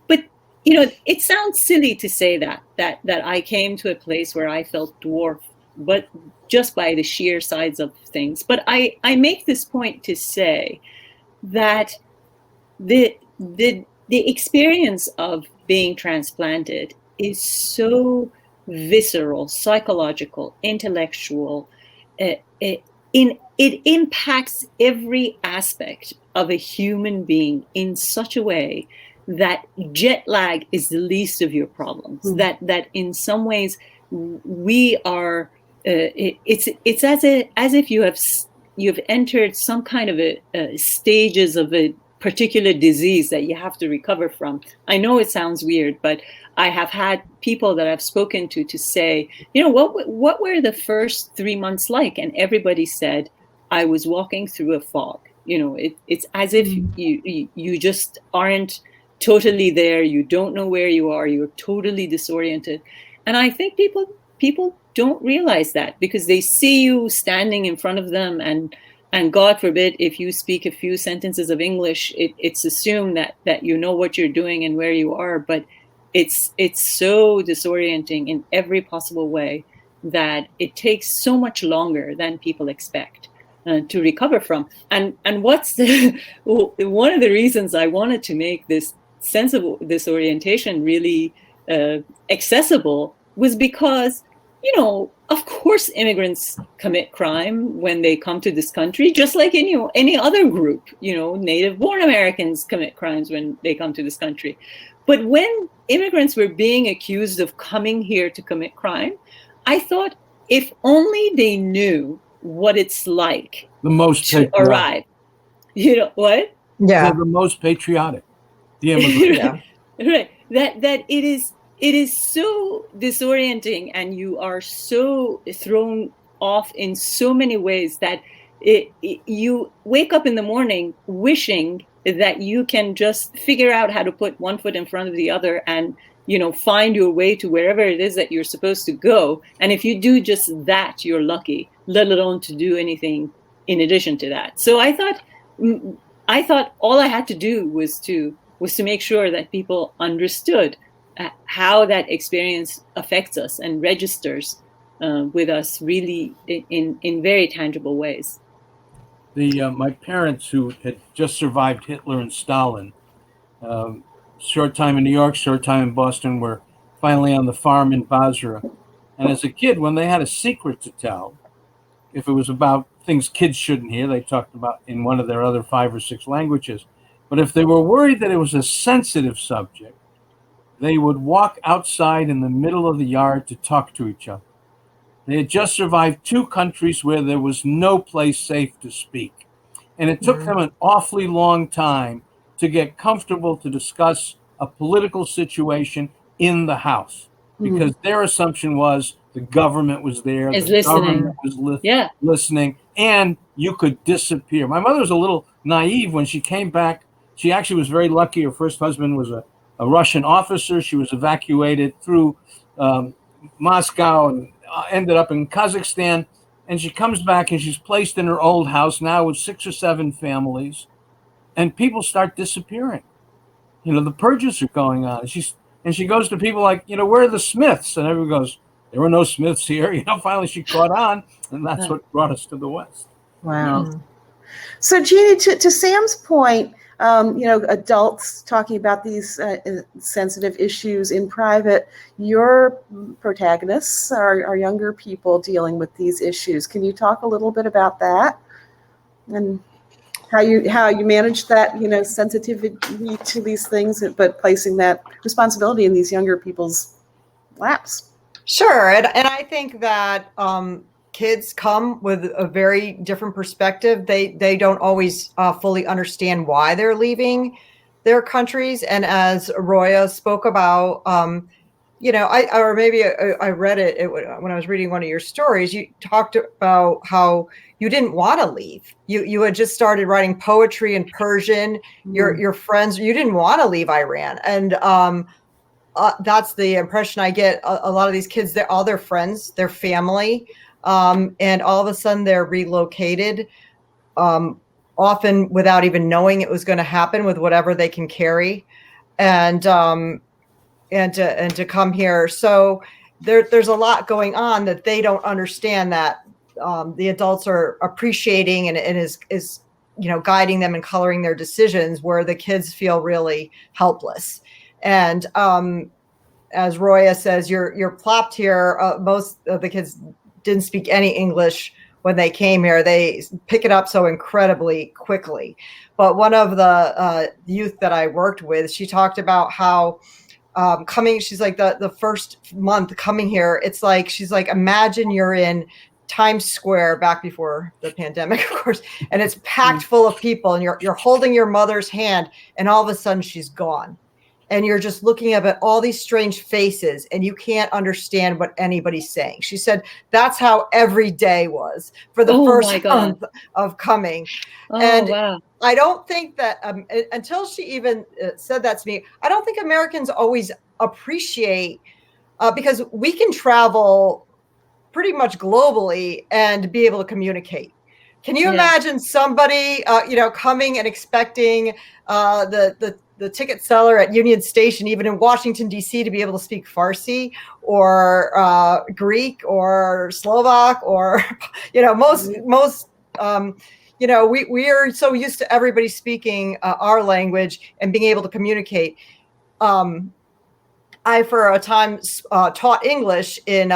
but, it sounds silly to say that I came to a place where I felt dwarfed, but just by the sheer size of things. But I make this point to say that the experience of being transplanted is so visceral, psychological, intellectual. It impacts every aspect of a human being in such a way that jet lag is the least of your problems. Mm-hmm. That in some ways we are. It's as if you've entered some kind of a stages of a particular disease that you have to recover from. I know it sounds weird, but I have had people that I've spoken to say, what were the first 3 months like? And everybody said, I was walking through a fog. It's as if you just aren't totally there. You don't know where you are. You're totally disoriented. And I think people don't realize that because they see you standing in front of them and God forbid, if you speak a few sentences of English, it's assumed that you know what you're doing and where you are. But it's so disorienting in every possible way that it takes so much longer than people expect to recover from. And what's one of the reasons I wanted to make this sense of disorientation really accessible was because, of course, immigrants commit crime when they come to this country, just like any other group. Native-born Americans commit crimes when they come to this country. But when immigrants were being accused of coming here to commit crime, I thought if only they knew what it's like to arrive. What? Yeah. They're the most patriotic. The immigrants. Yeah. Right. That it is so disorienting and you are so thrown off in so many ways that you wake up in the morning wishing that you can just figure out how to put one foot in front of the other and, find your way to wherever it is that you're supposed to go. And if you do just that, you're lucky, let alone to do anything in addition to that. So I thought all I had to do was to make sure that people understood how that experience affects us and registers with us really in very tangible ways. My parents, who had just survived Hitler and Stalin, short time in New York, short time in Boston, were finally on the farm in Basra. And as a kid, when they had a secret to tell, if it was about things kids shouldn't hear, they talked about in one of their other 5 or 6 languages. But if they were worried that it was a sensitive subject, they would walk outside in the middle of the yard to talk to each other. They had just survived 2 countries where there was no place safe to speak. And it took them an awfully long time to get comfortable to discuss a political situation in the house, because their assumption was the government was there, Is the government listening. was listening, and you could disappear. My mother was a little naive when she came back. She actually was very lucky. Her first husband was a Russian officer. She was evacuated through Moscow and ended up in Kazakhstan. And she comes back and she's placed in her old house now with 6 or 7 families, and people start disappearing. You know, the purges are going on. And she goes to people like, you know, where are the Smiths? And everyone goes, there were no Smiths here. You know, finally she caught on, and that's what brought us to the West. Wow. So, Jeanne, to Sam's point, you know, adults talking about these sensitive issues in private, your protagonists are younger people dealing with these issues. Can you talk a little bit about that and how you manage that, you know, sensitivity to these things, but placing that responsibility in these younger people's laps? Sure. And I think that kids come with a very different perspective. They don't always fully understand why they're leaving their countries. And as Roya spoke about, you know, I read it when I was reading one of your stories. You talked about how you didn't want to leave. You had just started writing poetry in Persian. Your friends, you didn't want to leave Iran, and that's the impression I get. A lot of these kids, they're all their friends, their family, and all of a sudden they're relocated, often without even knowing it was going to happen, with whatever they can carry, and to come here. So there's a lot going on that they don't understand, that the adults are appreciating and is you know, guiding them and coloring their decisions, where the kids feel really helpless. And as Roya says, you're plopped here. Most of the kids didn't speak any English when they came here. They pick it up so incredibly quickly. But one of the youth that I worked with, she talked about how she's like, the first month coming here, it's like, she's like, imagine you're in Times Square back before the pandemic, of course, and it's packed full of people, and you're holding your mother's hand, and all of a sudden she's gone. And you're just looking up at all these strange faces, and you can't understand what anybody's saying. She said that's how every day was for the first month of coming. Wow. I don't think that until she even said that to me, I don't think Americans always appreciate, because we can travel pretty much globally and be able to communicate. Can you imagine somebody, you know, coming and expecting the ticket seller at Union Station, even in Washington, D.C., to be able to speak Farsi or Greek or Slovak, or, you know, most you know, we are so used to everybody speaking our language and being able to communicate. I, for a time, taught English in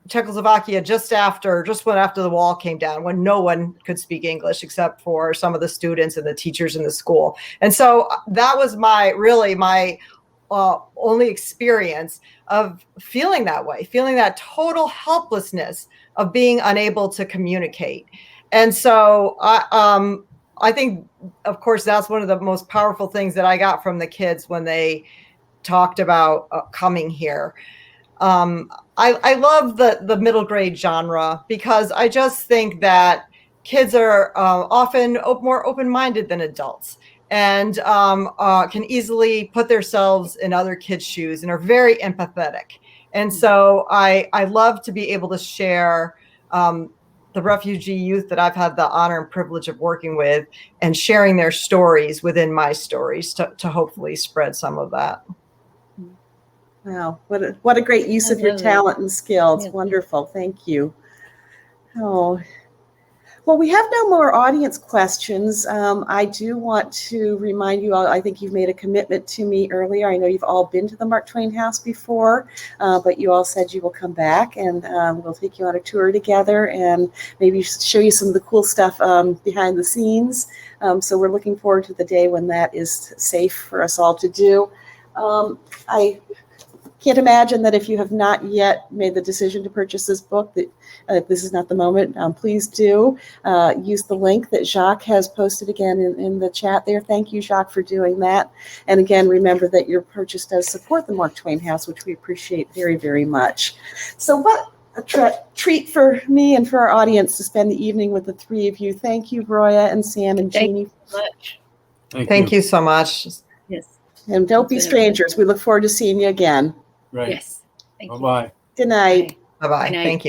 Czechoslovakia just after the wall came down, when no one could speak English except for some of the students and the teachers in the school. And so that was my only experience of feeling that way, feeling that total helplessness of being unable to communicate. And so I think, of course, that's one of the most powerful things that I got from the kids when they talked about coming here. I love the middle grade genre, because I just think that kids are often more open-minded than adults, and can easily put themselves in other kids' shoes and are very empathetic. And so I love to be able to share the refugee youth that I've had the honor and privilege of working with, and sharing their stories within my stories to hopefully spread some of that. Wow, what a great use of your talent and skill. It's wonderful. Thank you. Oh, well, we have no more audience questions. I do want to remind you all, I think you've made a commitment to me earlier. I know you've all been to the Mark Twain House before, but you all said you will come back, and we'll take you on a tour together and maybe show you some of the cool stuff behind the scenes. So we're looking forward to the day when that is safe for us all to do. I can't imagine that if you have not yet made the decision to purchase this book, that this is not the moment. Please do use the link that Jacques has posted again in the chat there. Thank you, Jacques, for doing that. And again, remember that your purchase does support the Mark Twain House, which we appreciate very, very much. So what a treat for me and for our audience to spend the evening with the three of you. Thank you, Roya and Sam and Jeanne. Thank you so much. Thank you so much. Yes. And don't be strangers. We look forward to seeing you again. Right. Yes. Thank you. Bye-bye. Good night. Bye. Bye-bye. Good night. Thank you.